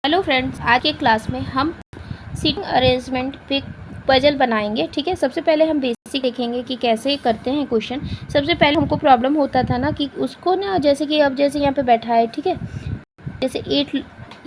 Hello friends, आज के class में हम सीटिंग अरेंजमेंट पे पजल बनाएंगे। ठीक है, सबसे पहले हम बेसिक देखेंगे कि कैसे करते हैं क्वेश्चन। सबसे पहले हमको प्रॉब्लम होता था ना कि उसको ना, जैसे कि अब जैसे यहाँ पे बैठा है, ठीक है, जैसे 8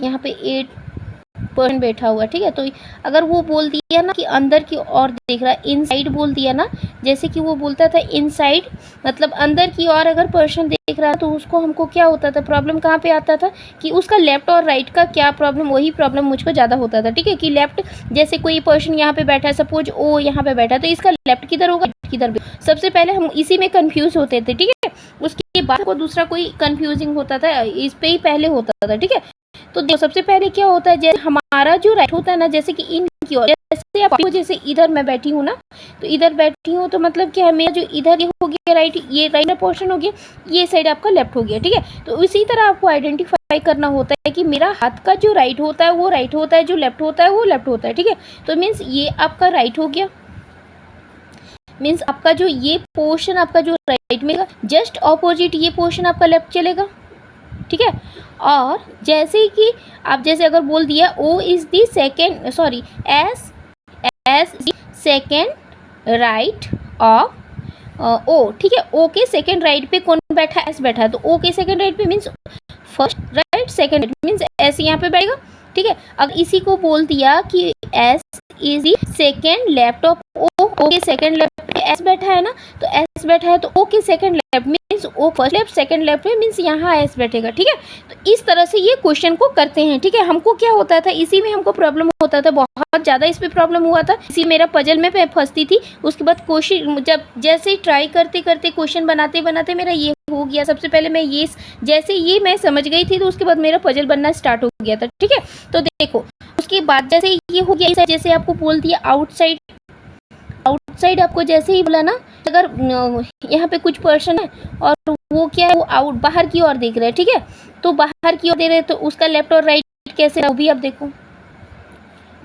यहाँ पे 8% बैठा हुआ, ठीक है। तो अगर वो बोल दिया ना कि अंदर की ओर देख रहा है, इनसाइड बोल दिया ना, जैसे कि वो बोलता था इनसाइड मतलब अंदर की ओर अगर पर्सन देख रहा है, तो उसको हमको क्या होता था, प्रॉब्लम कहाँ पे आता था कि उसका लेफ्ट और राइट का क्या प्रॉब्लम, वही प्रॉब्लम मुझको ज़्यादा होता था। ठीक है, कि लेफ्ट जैसे कोई पर्सन यहाँ पे बैठा है, सपोज ओ यहाँ पे बैठा है, तो इसका लेफ्ट किधर होगा, राइट किधर भी। सबसे पहले हम इसी में कंफ्यूज होते थे। ठीक है, उसके बाद को दूसरा कोई कंफ्यूजिंग होता था, इस पे ही पहले होता था। ठीक है, तो देखो सबसे पहले क्या होता है, जैसे हमारा जो राइट होता है ना, जैसे कि इन की ओर, जैसे आप जैसे इधर मैं बैठी हूँ ना, तो इधर बैठी हूँ, तो मतलब क्या है, मेरा जो इधर ये हो गया राइट, ये राइट पोर्शन हो गया, ये साइड आपका लेफ्ट हो गया। ठीक है, तो इसी तरह आपको आइडेंटिफाई करना होता है कि मेरा हाथ का जो राइट होता है वो राइट होता है, जो लेफ्ट होता है वो लेफ्ट होता है। ठीक है, तो मीन्स ये आपका राइट हो गया, मीन्स आपका जो ये पोर्शन आपका जो राइट में जस्ट ऑपोजिट ये पोर्शन आपका लेफ्ट चलेगा। ठीक है, और जैसे कि आप जैसे अगर बोल दिया O is the second, sorry S second right of O. ठीक है, ओ के सेकेंड राइट पे कौन बैठा है, एस बैठा है, तो ओ के सेकेंड राइट पे means first right second right means S यहाँ पे बैठेगा। ठीक है, अब इसी को बोल दिया कि S is the second left of O, O के सेकेंड लेफ्ट पे एस बैठा है ना, तो एस बैठा है, तो ओ के second left means O first left, second left में मीन्स यहाँ एस बैठेगा। ठीक है, तो इस तरह से ये क्वेश्चन को करते हैं। ठीक है, हमको क्या होता था, इसी में हमको प्रॉब्लम होता था, बहुत ज़्यादा इस पर प्रॉब्लम हुआ था, इसी मेरा पजल में फंसती थी। उसके बाद क्वेश्चन जब जैसे ट्राई करते करते क्वेश्चन बनाते बनाते मेरा ये हो गया। सबसे पहले मैं ये जैसे ये मैं समझ गई थी, तो उसके बाद मेरा पजल बनना स्टार्ट हो गया था। ठीक है, तो देखो उसके बाद जैसे ये हो गया, जैसे आपको बोल दिया आउटसाइड, आउटसाइड आपको जैसे ही बोला ना, अगर यहाँ पे कुछ पर्सन है और वो क्या है, वो आउट बाहर की ओर देख रहे हैं। ठीक है, तो बाहर की ओर दे रहे हैं, तो उसका लेफ्ट और राइट कैसे है वो भी आप देखो।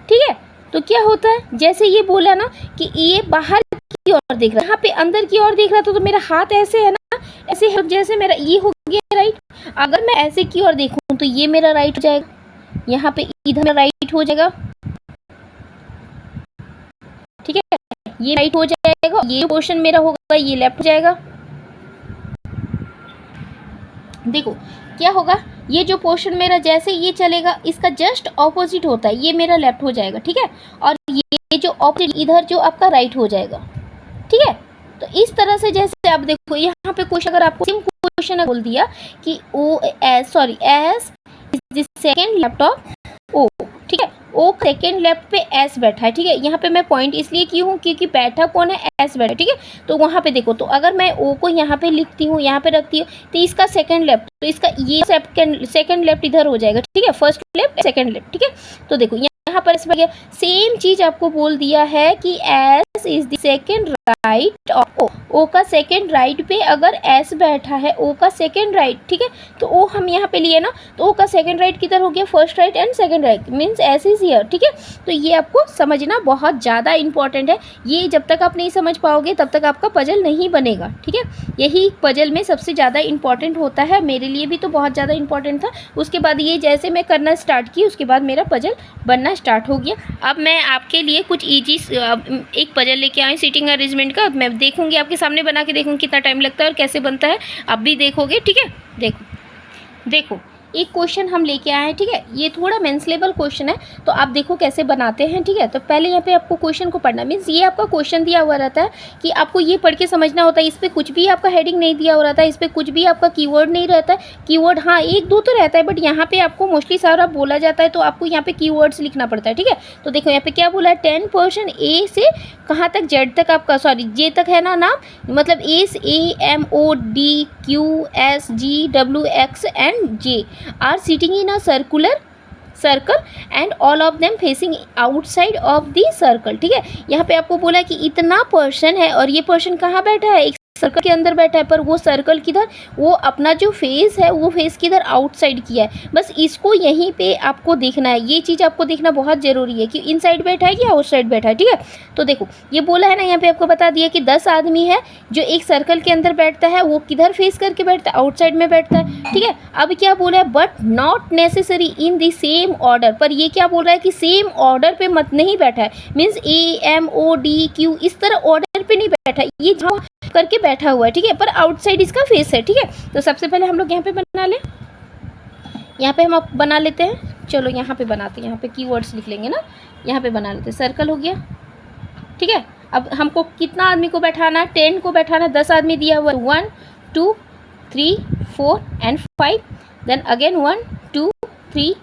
ठीक है, तो क्या होता है, जैसे ये बोला ना कि ये बाहर की ओर देख रहा है, यहाँ पे अंदर की ओर देख रहा था, तो मेरा हाथ ऐसे है ना, ऐसे है, जैसे मेरा ये हो गया राइट। अगर मैं ऐसे की ओर देखूँ तो ये मेरा राइट हो जाएगा, यहाँ पे इधर मेरा राइट हो जाएगा। ठीक है, ये राइट हो जाएगा, ये पोर्शन मेरा होगा, ये लेफ्ट हो जाएगा। देखो क्या होगा, ये जो पोर्शन मेरा जैसे ये चलेगा, इसका जस्ट ऑपोजिट होता है, ये मेरा लेफ्ट हो जाएगा। ठीक है, और ये जो ऑपोजिट इधर जो आपका राइट हो जाएगा। ठीक है, तो इस तरह से जैसे आप देखो यहाँ पे क्वेश्चन, अगर आपको सिंपल क्वेश्चन बोल दिया कि O S, sorry S is the second left of O. ठीक है, ओ सेकेंड लेफ्ट पे एस बैठा है। ठीक है, यहाँ पे मैं पॉइंट इसलिए की हूँ क्योंकि बैठा कौन है, एस बैठा है। ठीक है, तो वहाँ पे देखो, तो अगर मैं ओ को यहाँ पे लिखती हूँ, यहाँ पे रखती हूँ, तो इसका सेकेंड लेफ्ट, तो इसका ये सेकेंड लेफ्ट इधर हो जाएगा। ठीक है, फर्स्ट लेफ्ट सेकेंड लेफ्ट। ठीक है, तो देखो यहाँ पर इस बार सेम चीज आपको बोल दिया है कि S is the second right of O. O का सेकेंड राइट पे अगर एस बैठा है, ओ का सेकेंड राइट, ठीक है, तो ओ हम यहाँ पे लिए ना, तो ओ का सेकेंड राइट किधर हो गया, first right and second right means S is here. ठीक है, तो ये आपको समझना बहुत ज़्यादा इंपॉर्टेंट है। ये जब तक आप नहीं समझ पाओगे तब तक आपका पजल नहीं बनेगा। ठीक है, यही पजल में सबसे ज़्यादा इंपॉर्टेंट होता है, मेरे लिए भी तो बहुत ज़्यादा इंपॉर्टेंट था। उसके बाद ये जैसे मैं करना स्टार्ट की, उसके बाद मेरा पजल बनना स्टार्ट हो गया। अब मैं आपके लिए कुछ ईजी एक पजल लेके आई सीटिंग अरेंजमेंट का, मैं देखूंगी आपके सामने बना के, देखूंगी कितना टाइम लगता है और कैसे बनता है, आप भी देखोगे। ठीक है, देखो एक क्वेश्चन हम लेके आए हैं। ठीक है, ये थोड़ा मेंस लेवल क्वेश्चन है, तो आप देखो कैसे बनाते हैं। ठीक है, तो पहले यहाँ पे आपको क्वेश्चन को पढ़ना, मीन्स ये आपका क्वेश्चन दिया हुआ रहता है कि आपको ये पढ़ के समझना होता है। इस पर कुछ भी आपका हेडिंग नहीं दिया हुआ रहता है, इस पर कुछ भी आपका कीवर्ड नहीं रहता है। कीवर्ड हाँ एक दो तो रहता है, बट यहाँ पे आपको मोस्टली सारा बोला जाता है, तो आपको यहाँ पे कीवर्ड्स लिखना पड़ता है। ठीक है, तो देखो यहाँ पे क्या बोला है, 10% ए से कहाँ तक, जेड तक आपका, सॉरी जे तक है ना नाम, मतलब S A M O D Q S G W X and J R sitting in a circle and all of them facing outside of the circle. ठीक है, यहाँ पे आपको बोला कि इतना पर्सन है और ये पर्सन कहाँ बैठा है, एक सर्कल के अंदर बैठा है, पर वो सर्कल किधर, वो अपना जो फेस है वो फेस किधर, आउटसाइड किया है। बस इसको यहीं पे आपको देखना है, ये चीज़ आपको देखना बहुत ज़रूरी है कि इनसाइड बैठा है कि आउटसाइड बैठा है। ठीक है, तो देखो ये बोला है ना, यहाँ पे आपको बता दिया कि 10 आदमी है जो एक सर्कल के अंदर बैठता है, वो किधर फेस करके बैठता है, आउटसाइड में बैठता है। ठीक है, अब क्या बोला है, but not necessary in the same order, पर ये क्या बोल रहा है कि सेम ऑर्डर पे मत नहीं बैठा है, मीन्स AMODQ इस तरह ऑर्डर पे नहीं बैठा है, ये करके बैठा हुआ है। ठीक है, पर आउटसाइड इसका फेस है। ठीक है, तो सबसे पहले हम लोग यहाँ पे बना लें, यहाँ पे हम बना लेते हैं, चलो यहाँ पे बनाते हैं, यहाँ पे कीवर्ड्स लिख लेंगे ना, यहाँ पे बना लेते हैं, सर्कल हो गया। ठीक है, अब हमको कितना आदमी को बैठाना है, 10 को बैठाना, 10 आदमी दिया हुआ है, 1 2 3 4 एंड 5, देन अगेन 1 2 3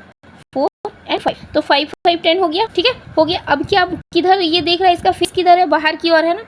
4 एंड 5, तो 5 5 10 हो गया। ठीक है, हो गया। अब क्या किधर ये देख रहा है, इसका फेस किधर है, बाहर की ओर है ना।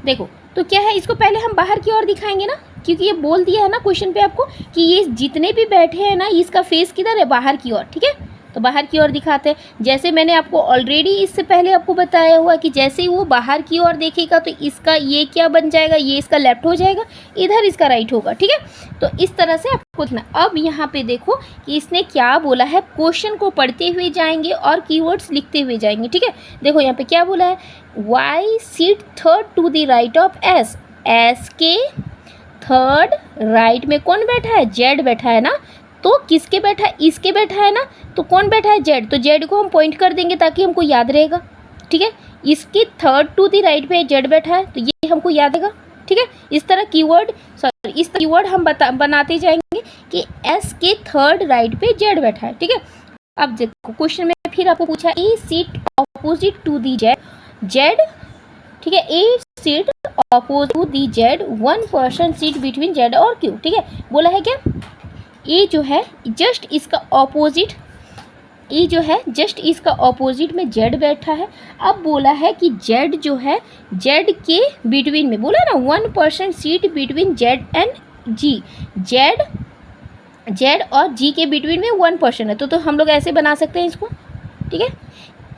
देखो तो क्या है, इसको पहले हम बाहर की ओर दिखाएंगे ना, क्योंकि ये बोल दिया है ना क्वेश्चन पे आपको कि ये जितने भी बैठे हैं ना, इसका फेस किधर है, बाहर की ओर। ठीक है, तो बाहर की ओर दिखाते हैं। जैसे मैंने आपको ऑलरेडी इससे पहले आपको बताया हुआ कि जैसे ही वो बाहर की ओर देखेगा तो इसका ये क्या बन जाएगा, ये इसका लेफ्ट हो जाएगा, इधर इसका राइट होगा। ठीक है, तो इस तरह से आपको देखना। अब यहाँ पे देखो कि इसने क्या बोला है, क्वेश्चन को पढ़ते हुए जाएंगे और कीवर्ड्स लिखते हुए जाएंगे। ठीक है, देखो यहाँ पे क्या बोला है, Y sit third to the right of S, S के थर्ड राइट में कौन बैठा है, जेड बैठा है ना, तो किसके बैठा है, इसके बैठा है ना, तो कौन बैठा है, जेड, तो जेड को हम पॉइंट कर देंगे ताकि हमको याद रहेगा। ठीक है, इसके थर्ड टू द राइट पे जेड बैठा है, तो ये हमको याद रहेगा। ठीक है, इस तरह कीवर्ड हम बनाते जाएंगे कि एस के थर्ड राइट पे जेड बैठा है। ठीक है, अब देखो क्वेश्चन में फिर आपको पूछा, A seat opposite to the Z. ठीक है, A seat opposite to the Z, 1 person seat between Z और क्यू। ठीक है, बोला है क्या, ए जो है जस्ट इसका ऑपोजिट, ए जो है जस्ट इसका ऑपोजिट में जेड बैठा है। अब बोला है कि जेड जो है, जेड के बिटवीन में, बोला ना 1 person seat between Z and G, Z और जी के बिटवीन में 1 पर्सन है, तो हम लोग ऐसे बना सकते हैं इसको। ठीक है,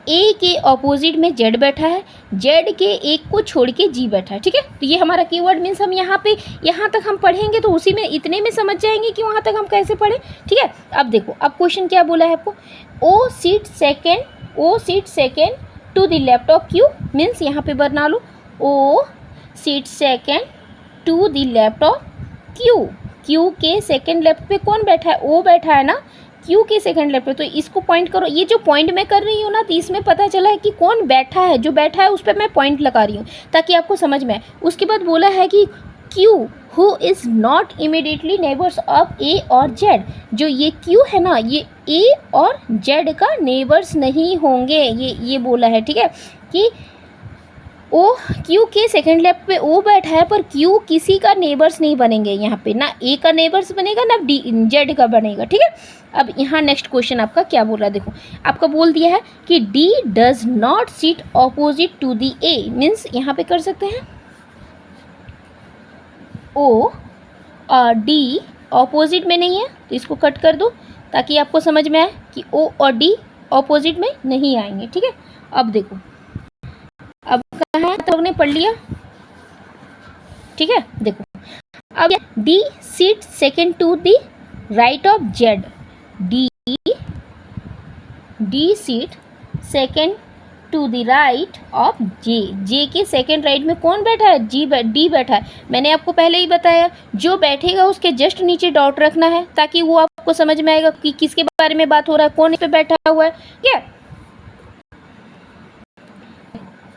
ए के ऑपोजिट में जेड बैठा है, जेड के एक को छोड़ के जी बैठा है। ठीक है, तो ये हमारा कीवर्ड मीन्स हम यहाँ तक हम पढ़ेंगे तो उसी में इतने में समझ जाएंगे कि वहाँ तक हम कैसे पढ़ें। ठीक है, अब देखो अब क्वेश्चन क्या बोला है आपको, O seat second to the left of Q, means यहाँ पे बना लो, O seat second to the left of Q, Q के सेकेंड लेफ्ट पे कौन बैठा है, ओ बैठा है ना, क्यू के सेकंड लेफ्ट पे, तो इसको पॉइंट करो। ये जो पॉइंट मैं कर रही हूँ ना, तो इसमें पता चला है कि कौन बैठा है, जो बैठा है उस पर मैं पॉइंट लगा रही हूँ ताकि आपको समझ में आए। उसके बाद बोला है कि Q who is not immediately neighbours of A और जेड, जो ये क्यू है ना, ये ए और जेड का नेबर्स नहीं होंगे, ये बोला है। ठीक है, कि ओ क्यू के सेकंड लेफ्ट पे ओ बैठा है, पर क्यू किसी का नेबर्स नहीं बनेंगे यहाँ पे, ना ए का नेबर्स बनेगा ना डी जेड का बनेगा। ठीक है, अब यहाँ नेक्स्ट क्वेश्चन आपका क्या बोल रहा है, देखो आपका बोल दिया है कि D does not sit opposite to the A, means यहाँ पे कर सकते हैं ओ और डी ऑपोजिट में नहीं है, तो इसको कट कर दो ताकि आपको समझ में आए कि ओ और डी ऑपोजिट में नहीं आएंगे। ठीक है, अब देखो अब कहाँ है, तो हमने पढ़ लिया। ठीक है, देखो अब D seat second to the right of Z, D seat second to the right of J, J के सेकेंड राइट में कौन बैठा है, डी बैठा है। मैंने आपको पहले ही बताया, जो बैठेगा उसके जस्ट नीचे डॉट रखना है ताकि वो आपको समझ में आएगा कि किसके बारे में बात हो रहा है, कौन इस पे बैठा हुआ है। क्या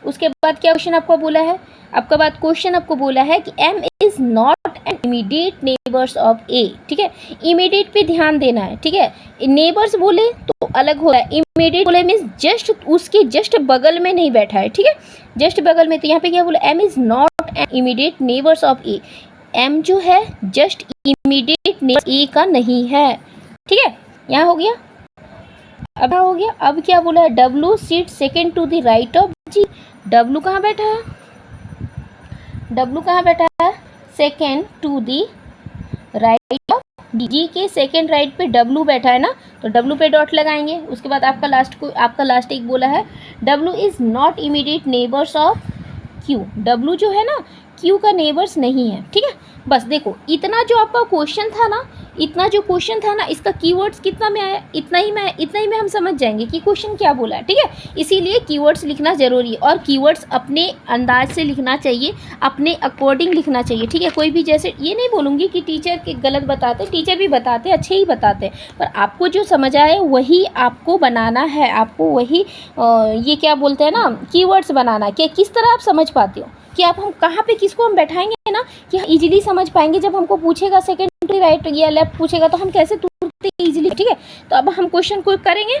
उसके बाद क्या क्वेश्चन आपको बोला है, आपका बात क्वेश्चन आपको बोला है कि M is not an immediate neighbours of A. ठीक है, इमीडिएट पे ध्यान देना है। ठीक है, नेबर्स बोले तो अलग हो रहा है, इमीडिएट बोले मीन्स जस्ट उसके जस्ट बगल में नहीं बैठा है। ठीक है, जस्ट बगल में, तो यहाँ पे क्या बोला, M is not an immediate neighbours of A, M जो है जस्ट इमीडिएट नेबर ए का नहीं है। ठीक है, यहाँ हो गया, अब हो गया। अब क्या बोला है, W seat second to the right of G, W कहाँ बैठा है, डब्ल्यू कहाँ बैठा है, second to the right of G के सेकेंड राइट पे डब्ल्यू बैठा है ना, तो डब्ल्यू पे डॉट लगाएंगे। उसके बाद आपका लास्ट एक बोला है, W is not immediate neighbours of Q, W जो है ना क्यू का नेबर्स नहीं है, ठीक है। बस देखो इतना जो आपका क्वेश्चन था ना, इतना जो क्वेश्चन था ना, इसका कीवर्ड्स कितना में आया, इतना ही में हम समझ जाएंगे कि क्वेश्चन क्या बोला है, ठीक है। इसीलिए कीवर्ड्स लिखना जरूरी है, और कीवर्ड्स अपने अंदाज से लिखना चाहिए, अपने अकॉर्डिंग लिखना चाहिए, ठीक है। कोई भी जैसे ये नहीं बोलूँगी कि टीचर के गलत बताते, टीचर भी बताते, अच्छे ही बताते, पर आपको जो समझ आए वही आपको बनाना है, आपको वही ये क्या बोलते हैं ना, कीवर्ड्स बनाना है कि किस तरह आप समझ पाते हो, कि आप हम कहाँ पे किसको हम बैठाएंगे ना कि इजीली समझ पाएंगे। जब हमको पूछेगा सेकंड राइट या लेफ्ट पूछेगा तो हम कैसे तुरंत इजीली, ठीक है। तो अब हम क्वेश्चन को करेंगे।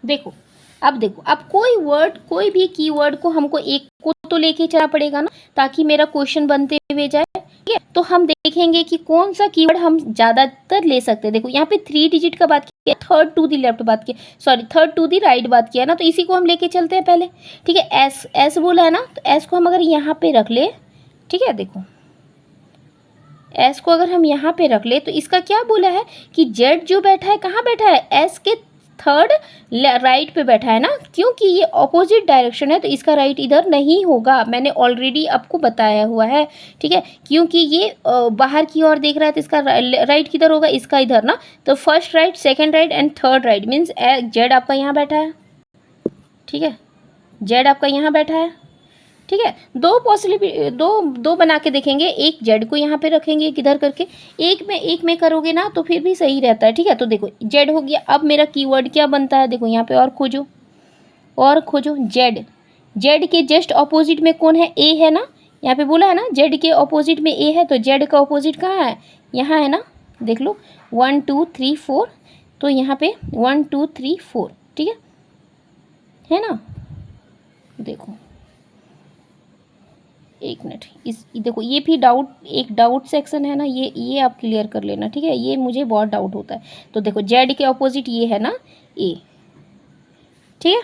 देखो अब कोई वर्ड, कोई भी कीवर्ड को हमको एक को तो लेके चलना पड़ेगा ना, ताकि मेरा क्वेश्चन बनते हुए जाए, ठीक है। तो हम देखेंगे कि कौन सा कीवर्ड हम ज़्यादातर ले सकते हैं। देखो यहाँ पे 3 डिजिट का बात किया, थर्ड टू दी लेफ्ट बात किया, sorry third to the right बात किया ना, तो इसी को हम लेके चलते हैं पहले, ठीक है। एस बोला है ना, तो एस को हम अगर यहाँ पे रख ले, ठीक है। देखो एस को अगर हम यहाँ पे रख ले तो इसका क्या बोला है कि जेड जो बैठा है कहाँ बैठा है, एस के थर्ड राइट पे बैठा है ना, क्योंकि ये ऑपोजिट डायरेक्शन है तो इसका राइट इधर नहीं होगा, मैंने ऑलरेडी आपको बताया हुआ है, ठीक है। क्योंकि ये बाहर की ओर देख रहा है तो इसका राइट किधर होगा, इसका इधर ना। तो first right, second right and third right means Z आपका यहाँ बैठा है, ठीक है। जेड आपका यहाँ बैठा है, ठीक है। दो पॉसिबिलिटी, दो बना के देखेंगे, एक जेड को यहाँ पे रखेंगे, एक इधर करके, एक में करोगे ना तो फिर भी सही रहता है, ठीक है। तो देखो जेड हो गया। अब मेरा कीवर्ड क्या बनता है, देखो यहाँ पे और खोजो जेड के जस्ट ऑपोजिट में कौन है, ए है ना, यहाँ पे बोला है ना जेड के ऑपोजिट में ए है, तो जेड का ऑपोजिट कहाँ है, यहाँ है ना, देख लो 1 2 3 4, तो यहाँ पे 1 2 3 4, ठीक है ना। देखो एक मिनट, इस देखो ये भी एक डाउट सेक्शन है ना, ये आप क्लियर कर लेना, ठीक है। ये मुझे बहुत डाउट होता है। तो देखो जेड के ऑपोजिट ये है ना ए, ठीक है।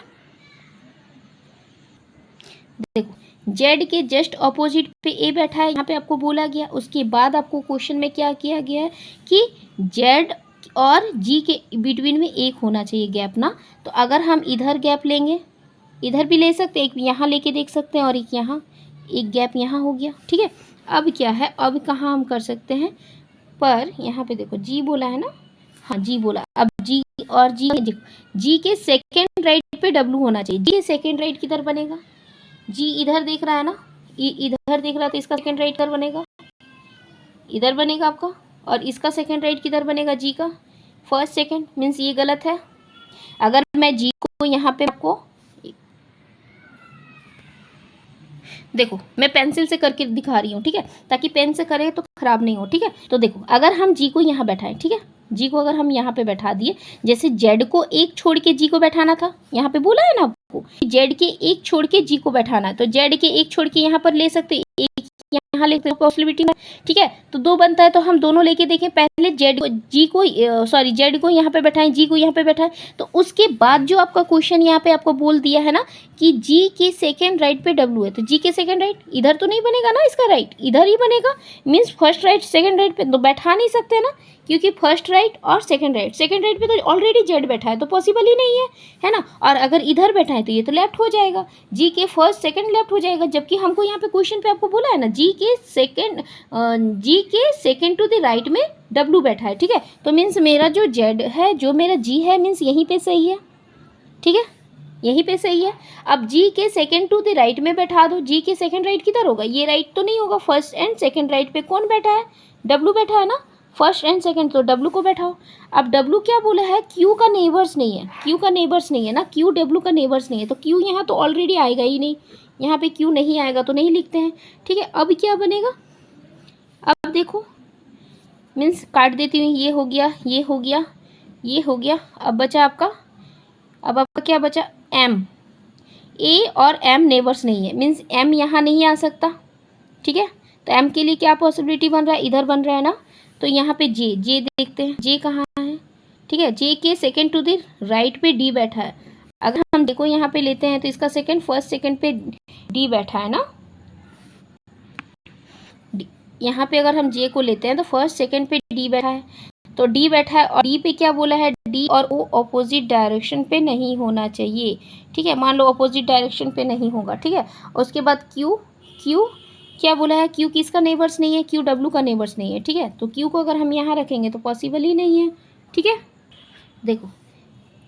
देखो जेड के जस्ट ऑपोजिट पे ए बैठा है, यहाँ पे आपको बोला गया। उसके बाद आपको क्वेश्चन में क्या किया गया है कि जेड और जी के बिटवीन में एक होना चाहिए गैप ना। तो अगर हम इधर गैप लेंगे, इधर भी ले सकते हैं, एक यहाँ लेके देख सकते हैं, और एक यहाँ, एक गैप यहाँ हो गया, ठीक है। अब क्या है, अब कहाँ हम कर सकते हैं, पर यहाँ पे देखो जी बोला है ना, हाँ जी बोला। अब जी और जी के सेकेंड राइट पे डब्लू होना चाहिए। जी के सेकेंड राइट किधर बनेगा, जी इधर देख रहा है ना, इधर देख रहा है, तो इसका सेकेंड राइट किधर बनेगा, इधर बनेगा आपका। और इसका सेकेंड राइट किधर बनेगा, जी का फर्स्ट सेकेंड, मीन्स ये गलत है। अगर मैं जी को यहाँ पे आपको देखो मैं पेंसिल से करके दिखा रही हूँ, ठीक है, ताकि पेन से करें तो खराब नहीं हो, ठीक है। तो देखो अगर हम जी को यहाँ बैठाएं, ठीक है, जी को अगर हम यहाँ पे बैठा दिए, जैसे जेड को एक छोड़ के जी को बैठाना था, यहाँ पे बोला है ना आपको जेड के एक छोड़ के जी को बैठाना है, तो जेड के एक छोड़ के यहाँ पर ले सकते, एक यहाँ लेते पॉसिबिलिटी में, ठीक है। तो 2 बनता है, तो हम दोनों लेके देखें। पहले जेड को यहाँ पे बैठाएं, जी को यहाँ पे बैठाएं, तो उसके बाद जो आपका क्वेश्चन यहाँ पे आपको बोल दिया है ना कि जी के सेकेंड राइट पे डब्लू है, तो जी के सेकेंड राइट इधर तो नहीं बनेगा ना, इसका राइट इधर ही बनेगा, means first right second right पे तो बैठा नहीं सकते ना, क्योंकि फर्स्ट राइट और सेकेंड राइट पे तो ऑलरेडी जेड बैठा है, तो पॉसिबल ही नहीं है ना। और अगर इधर बैठा है तो ये तो लेफ्ट हो जाएगा, जी के फर्स्ट सेकेंड लेफ्ट हो जाएगा, जबकि हमको यहाँ पे क्वेश्चन पे आपको बोला है ना जी के सेकेंड टू द राइट में डब्लू बैठा है, ठीक है। तो मीन्स मेरा जो जेड है, जो मेरा जी है, मीन्स यहीं पे सही है, ठीक है, यहीं पे सही है। अब जी के सेकेंड टू द राइट में बैठा दो, जी के सेकेंड राइट किधर होगा, ये राइट तो नहीं होगा, फर्स्ट एंड सेकेंड राइट पे कौन बैठा है, डब्लू बैठा है ना, फर्स्ट एंड सेकेंड, तो डब्लू को बैठाओ। अब डब्लू क्या बोला है, क्यू का नेबर्स नहीं है, क्यू का नेबर्स नहीं है ना, क्यू डब्लू का नेबर्स नहीं है, तो क्यू यहाँ तो ऑलरेडी आएगा ही नहीं, यहाँ पे क्यू नहीं आएगा तो नहीं लिखते हैं, ठीक है। अब क्या बनेगा, अब देखो मीन्स काट देती हूँ, ये हो गया, ये हो गया, ये हो गया। अब बचा आपका, अब आपका क्या बचा, एम, ए और एम नेबर्स नहीं है, मीन्स एम यहाँ नहीं आ सकता, ठीक है। तो एम के लिए क्या पॉसिबिलिटी बन रहा है, इधर बन रहा है ना, तो यहाँ पे जे देखते हैं, जे कहाँ है, ठीक है। जे के सेकेंड टू द राइट पे डी बैठा है, अगर हम देखो यहाँ पे लेते हैं तो इसका सेकेंड फर्स्ट सेकेंड पे डी बैठा है ना, यहाँ पे अगर हम जे को लेते हैं तो फर्स्ट सेकेंड पे डी बैठा है, तो डी बैठा है, और डी पे क्या बोला है, डी और ओ अपोजिट डायरेक्शन पे नहीं होना चाहिए, ठीक है। मान लो अपोजिट डायरेक्शन पे नहीं होगा, ठीक है। उसके बाद क्यू क्या बोला है, क्यू किसका नेबर्स नहीं है, क्यू डब्ल्यू का नेबर्स नहीं है, ठीक है। तो क्यू को अगर हम यहाँ रखेंगे तो पॉसिबल ही नहीं है, ठीक है। देखो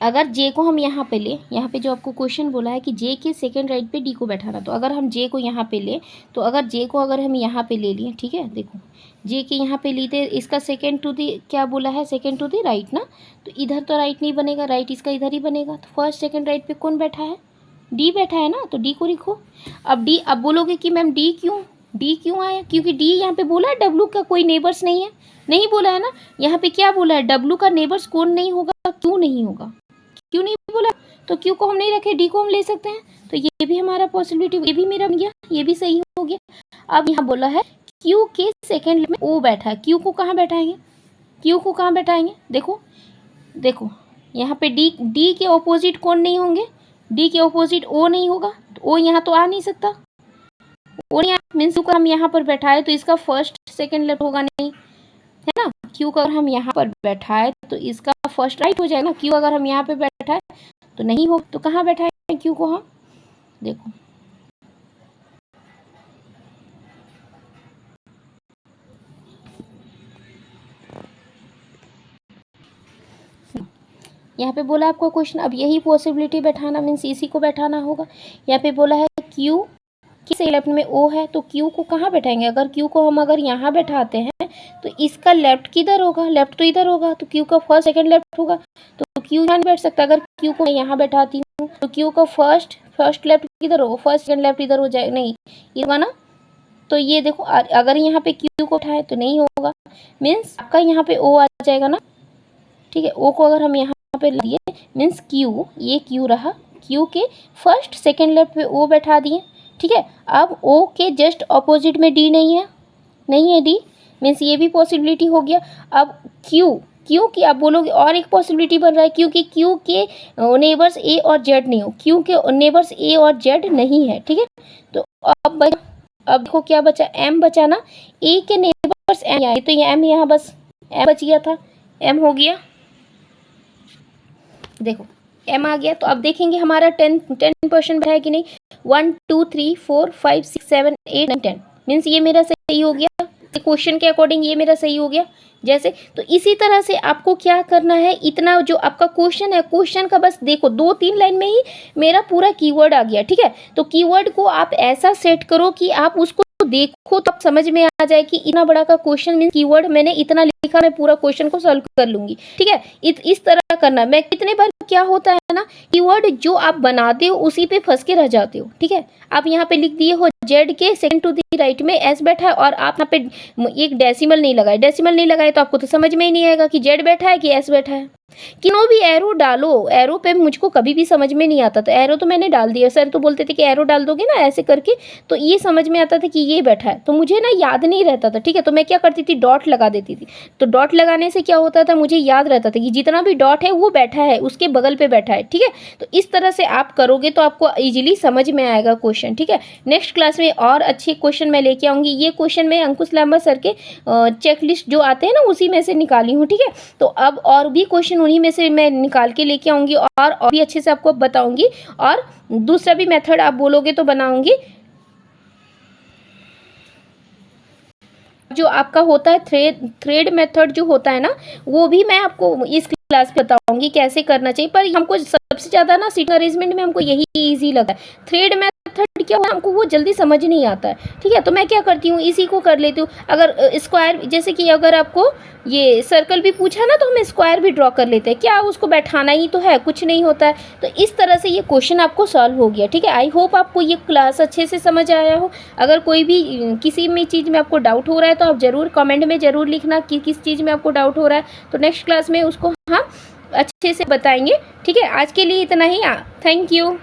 अगर जे को हम यहाँ पे ले, यहाँ पे जो आपको क्वेश्चन बोला है कि जे के सेकंड राइट पे डी को बैठाना, तो अगर हम जे को यहाँ पे ले, तो अगर जे को अगर हम यहाँ पे ले लिए, ठीक है, देखो जे के यहाँ पे लीते, इसका सेकंड टू दी क्या बोला है, सेकंड टू दी राइट ना, तो इधर तो राइट नहीं बनेगा, राइट इसका इधर ही बनेगा। तो फर्स्ट सेकंड राइट पे कौन बैठा है, डी बैठा है ना, तो डी को लिखो। अब डी, अब बोलोगे कि मैम डी क्यों आया, क्योंकि डी यहाँ पे बोला है डब्लू का कोई नेबर्स नहीं है, नहीं बोला है ना, यहाँ पे क्या बोला है, डब्लू का नेबर्स कौन नहीं होगा, क्यों नहीं होगा, क्यों नहीं बोला, तो क्यू को हम नहीं रखे, डी को हम ले सकते हैं। तो ये भी हमारा पॉसिबिलिटी, ये भी मेरा बन गया, ये भी सही हो गया। अब यहाँ बोला है क्यू के सेकंड में ओ बैठा है, क्यू को कहाँ बैठाएंगे, क्यू को कहाँ बैठाएंगे, देखो देखो यहाँ पे डी के ऑपोजिट कौन नहीं होंगे, डी के ऑपोजिट ओ नहीं होगा, तो ओ यहाँ तो आ नहीं सकता, ओ यहाँ मीन्स क्यू को हम यहाँ पर बैठाए तो इसका फर्स्ट सेकंड लेफ्ट होगा नहीं, है ना। क्यू को अगर हम यहाँ पर बैठाए तो इसका फर्स्ट राइट हो जाएगा ना, क्यू अगर हम यहाँ पे बैठाए तो नहीं हो, तो कहाँ बैठाए क्यू को हम, देखो यहाँ पे बोला आपको क्वेश्चन, अब यही पॉसिबिलिटी बैठाना मीन्स इसी को बैठाना होगा। यहाँ पे बोला है क्यू किस लेफ्ट में ओ है, तो क्यू को कहाँ बैठाएंगे, अगर क्यू को हम अगर यहाँ बैठाते हैं तो इसका लेफ्ट किधर होगा, लेफ्ट तो इधर होगा, तो क्यू का फर्स्ट सेकंड लेफ्ट होगा, तो क्यू यहाँ बैठ सकता है। अगर क्यू को मैं यहाँ बैठाती हूँ तो क्यू का फर्स्ट लेफ्ट किधर होगा, फर्स्ट सेकंड लेफ्ट इधर हो जाएगा, नहीं ये होगा ना। तो ये देखो अगर यहाँ पे क्यू को उठाए तो नहीं होगा, मीन्स आपका यहाँ पे ओ आ जाएगा ना, ठीक है। ओ को अगर हम यहाँ पे लिए मीन्स क्यू, ये क्यू रहा, क्यू के फर्स्ट सेकंड लेफ्ट पे ओ बैठा दिए, ठीक है। अब ओ के जस्ट अपोजिट में डी नहीं है डी, मीन्स ये भी पॉसिबिलिटी हो गया। अब क्यू की आप बोलोगे और एक पॉसिबिलिटी बन रहा है, क्योंकि क्यू के नेबर्स ए और जेड नहीं हो, क्यू के नेबर्स ए और जेड नहीं है, ठीक है। तो अब देखो क्या बचा, एम बचा ना, ए के नेबर्स एम आए, तो ये एम यहाँ बस एम बच गया था, एम हो गया, देखो एम आ गया। तो अब देखेंगे हमारा 10% बैठा है कि नहीं, 1 2 3 4 5 6 7 8 9 10 मीन्स ये मेरा सही हो गया, क्वेश्चन के अकॉर्डिंग ये मेरा सही हो गया। जैसे तो इसी तरह से आपको क्या करना है, इतना जो आपका क्वेश्चन है, क्वेश्चन का बस देखो 2-3 लाइन में ही मेरा पूरा कीवर्ड आ गया, ठीक है। तो कीवर्ड को आप ऐसा सेट करो कि आप उसको देखो तो आप समझ में आ जाए कि इतना बड़ा का क्वेश्चन मीन कीवर्ड मैंने इतना लिखा, मैं पूरा क्वेश्चन को सॉल्व कर लूंगी, ठीक है। इस तरह करना। मैं कितने बार क्या होता है ना, कीवर्ड जो आप बनाते हो उसी पे फंस के रह जाते हो, ठीक है। आप यहाँ पे लिख दिए हो जेड के सेकंड टू दी राइट में एस बैठा है और आप यहाँ पे एक डेसिमल नहीं लगाए, तो आपको तो समझ में ही नहीं आएगा कि जेड बैठा है कि एस बैठा है। किनो भी एरो डालो, एरो पे मुझको कभी भी समझ में नहीं आता, तो एरो तो मैंने डाल दिया, सर तो बोलते थे कि एरो डाल दोगे ना ऐसे करके, तो ये समझ में आता था कि ये बैठा है, तो मुझे ना याद नहीं रहता था, ठीक है। तो मैं क्या करती थी, डॉट लगा देती थी, तो डॉट लगाने से क्या होता था, मुझे याद रहता था कि जितना भी डॉट है वो बैठा है, उसके बगल पे बैठा है, ठीक है। तो इस तरह से आप करोगे तो आपको ईजिली समझ में आएगा क्वेश्चन, ठीक है। नेक्स्ट क्लास में और अच्छे क्वेश्चन मैं लेके आऊँगी। ये क्वेश्चन मैं अंकुश लांबा सर के चेकलिस्ट जो आते हैं ना उसी में से निकाली हूँ, ठीक है। तो अब और भी क्वेश्चन उन्हीं में से मैं निकाल के लेके आऊँगी और भी अच्छे से आपको बताऊँगी, और दूसरा भी मेथड आप बोलोगे तो बनाऊँगी। जो आपका होता है थ्रेड मेथड जो होता है ना, वो भी मैं आपको इस क्लास में बताऊंगी कैसे करना चाहिए। पर हमको सबसे ज़्यादा ना सीटिंग अरेंजमेंट में हमको यही इजी लगा है। थ्रेड मेथड क्या हुआ, हमको वो जल्दी समझ नहीं आता है, ठीक है। तो मैं क्या करती हूँ, इसी को कर लेती हूँ। अगर स्क्वायर, जैसे कि अगर आपको ये सर्कल भी पूछा ना, तो हम स्क्वायर भी ड्रॉ कर लेते हैं, क्या उसको बैठाना ही तो है, कुछ नहीं होता है। तो इस तरह से ये क्वेश्चन आपको सॉल्व हो गया, ठीक है। आई होप आपको ये क्लास अच्छे से समझ आया हो। अगर कोई भी किसी में चीज़ में आपको डाउट हो रहा है तो आप ज़रूर कमेंट में ज़रूर लिखना कि किस चीज़ में आपको डाउट हो रहा है, तो नेक्स्ट क्लास में उसको हम अच्छे से बताएंगे, ठीक है। आज के लिए इतना ही, थैंक यू।